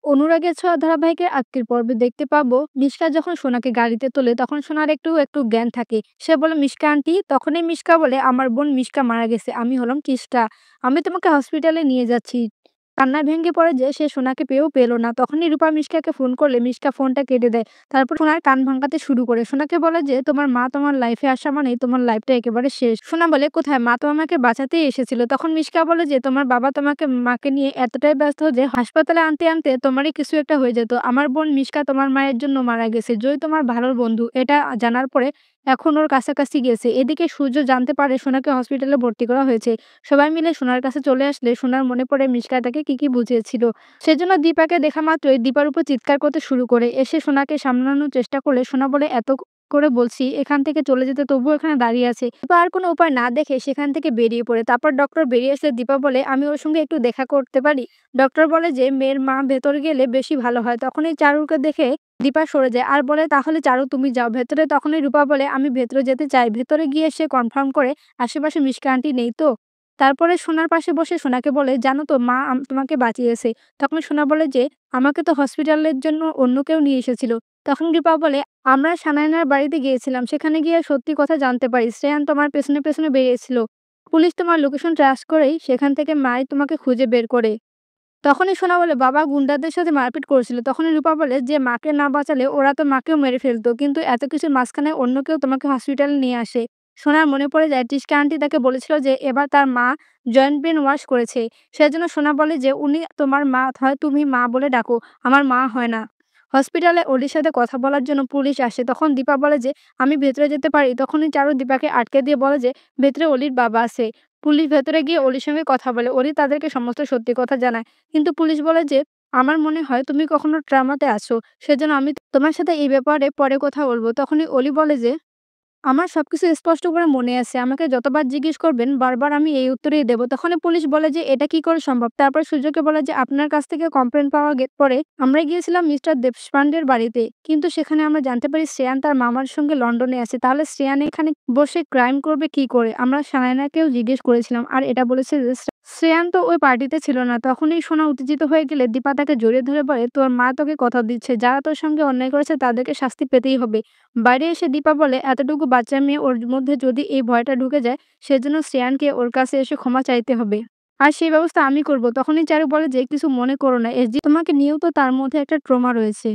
অনুরাগের ছোঁয়া ধারাবাহিকের আজকের পর্বে দেখতে পাবো মিশকা যখন সোনাকে গাড়িতে তোলে তখন সোনার একটু একটু জ্ঞান থাকে। সে বলে, মিশকা আন্টি। তখনই মিশকা বলে, আমার বোন মিশকা মারা গেছে, আমি হলাম কিসকা। আমি তোমাকে হসপিটালে নিয়ে যাচ্ছি। কান্নায় ভেঙে পড়ে যে সে সোনাকে পেয়েও পেলো না। তখনই রূপা মিশকাকে ফোন করলে মিশকা ফোনটা কেটে দেয়। তারপর সোনার কান ভাঙাতে শুরু করে, সোনাকে বলে যে তোমার মা তোমার লাইফে আসা মানেই তোমার লাইফটা একেবারে শেষ। সোনা বলে, কোথায়, মা তো আমাকে বাঁচাতেই এসেছিল। তখন মিশকা বলে যে তোমার বাবা তোমাকে মাকে নিয়ে এতটাই ব্যস্ত যে হাসপাতালে আনতে আনতে তোমারই কিছু একটা হয়ে যেত। আমার বোন মিশকা তোমার মায়ের জন্য মারা গেছে, জয় তোমার ভালোর বন্ধু। এটা জানার পরে এখন ওর কাছাকাছি গেছে। এদিকে সূর্য জানতে পারে সোনাকে হসপিটালে ভর্তি করা হয়েছে। সবাই মিলে সোনার কাছে চলে আসলে সোনার মনে পড়ে মিশকা তাকে কি কি বুঝিয়েছিল। সেজন্য দীপাকে দেখা মাত্রই দীপার উপর চিৎকার করতে শুরু করে। এসে সোনাকে সামলানোর চেষ্টা করলে সোনা বলে, এত করে বলছি এখান থেকে চলে যেতে, তবুও এখানে দাঁড়িয়ে আছে। দীপা আর কোনো উপায় না দেখে সেখান থেকে বেরিয়ে পড়ে। তারপর ডক্টর বেরিয়ে আসলে দীপা বলে, আমি ওর সঙ্গে একটু দেখা করতে পারি। ডক্টর বলে যে মেয়ের মা ভেতরে গেলে বেশি ভালো হয়। তখনই চারুকে দেখে দীপা সরে যায় আর বলে, তাহলে চারু তুমি যাও ভেতরে। তখনই রূপা বলে, আমি ভেতরে যেতে চাই। ভেতরে গিয়ে সে কনফার্ম করে আশেপাশে মিশকা আন্টি নেই তো। তারপরে সোনার পাশে বসে সোনাকে বলে, জানো তো মা তোমাকে বাঁচিয়েছে। তখন সোনা বলে যে আমাকে তো হসপিটালের জন্য অন্য কেউ নিয়ে এসেছিল। তখন দীপা বলে, আমরা সানাইনার বাড়িতে গিয়েছিলাম। সেখানে গিয়ে সত্যি কথা জানতে পারি শ্রেয়ান তোমার পেছনে পেছনে বেরিয়েছিল। পুলিশ তোমার লোকেশন ট্রেস করেই সেখান থেকে মাই তোমাকে খুঁজে বের করে। তখনই সোনা বলে, বাবা গুন্ডাদের সাথে মারপিট করেছিল। তখনই রূপা বলে যে মাকে না বাঁচালে ওরা তো মাকেও মেরে ফেলতো, কিন্তু এত কিছুর মাঝখানে অন্য কেউ তোমাকে হসপিটালে নিয়ে আসে। সোনার মনে পড়ে যায় টিস্কা আন্টি তাকে বলেছিল যে এবার তার মা জয়েন্ট ব্রেন ওয়াশ করেছে। সেজন্য সোনা বলে যে উনি তোমার মা হয়, তুমি মা বলে ডাকো, আমার মা হয় না। হসপিটালে অলির সাথে কথা বলার জন্য পুলিশ আসে। তখন দীপা বলে যে আমি ভেতরে যেতে পারি। তখনই চারু দীপাকে আটকে দিয়ে বলে যে ভেতরে অলির বাবা আছে। পুলিশ ভেতরে গিয়ে অলির সঙ্গে কথা বলে। অলি তাদেরকে সমস্ত সত্যি কথা জানায়। কিন্তু পুলিশ বলে যে আমার মনে হয় তুমি কখনো ট্রামাতে আছো, সেজন্য আমি তোমার সাথে এই ব্যাপারে পরে কথা বলবো। তখনই অলি বলে যে আমার সবকিছু স্পষ্ট করে মনে আছে। আমাকে যতবার জিজ্ঞেস করবেন বারবার আমি এই উত্তরেই দেব। তখনই পুলিশ বলে যে এটা কি করে সম্ভব? তারপর সূর্যকে বলে যে আপনার কাছ থেকে কমপ্লেইন পাওয়া পরে আমরা গিয়েছিলাম মিস্টার দেশপান্ডের বাড়িতে। কিন্তু সেখানে আমরা জানতে পারি শ্রেয়ান তার মামার সঙ্গে লন্ডনে আছে। তাহলে শ্রেয়ান এখানে বসে ক্রাইম করবে কি করে? আমরা সানাইনাকেও জিজ্ঞেস করেছিলাম আর এটা বলেছে যে শ্রেয়ান তো ওই পার্টিতে ছিল না। তখনই সোনা উত্তেজিত হয়ে গেলে দীপা তাকে জড়িয়ে ধরে বলে, তোর মা তোকে কথা দিচ্ছে, যারা তোর সঙ্গে অন্যায় করেছে তাদেরকে শাস্তি পেতেই হবে। বাইরে এসে দীপা বলে, এতটুকু বাচ্চা মেয়ে, ওর মধ্যে যদি এই ভয়টা ঢুকে যায়, সেজন্য শ্রেয়ানকে ওর কাছে এসে ক্ষমা চাইতে হবে। আর সেই ব্যবস্থা আমি করব। তখনই চারু বলে যে কিছু মনে করো না, এসডি তোমাকে নিয়েও তো তার মধ্যে একটা ট্রমা রয়েছে।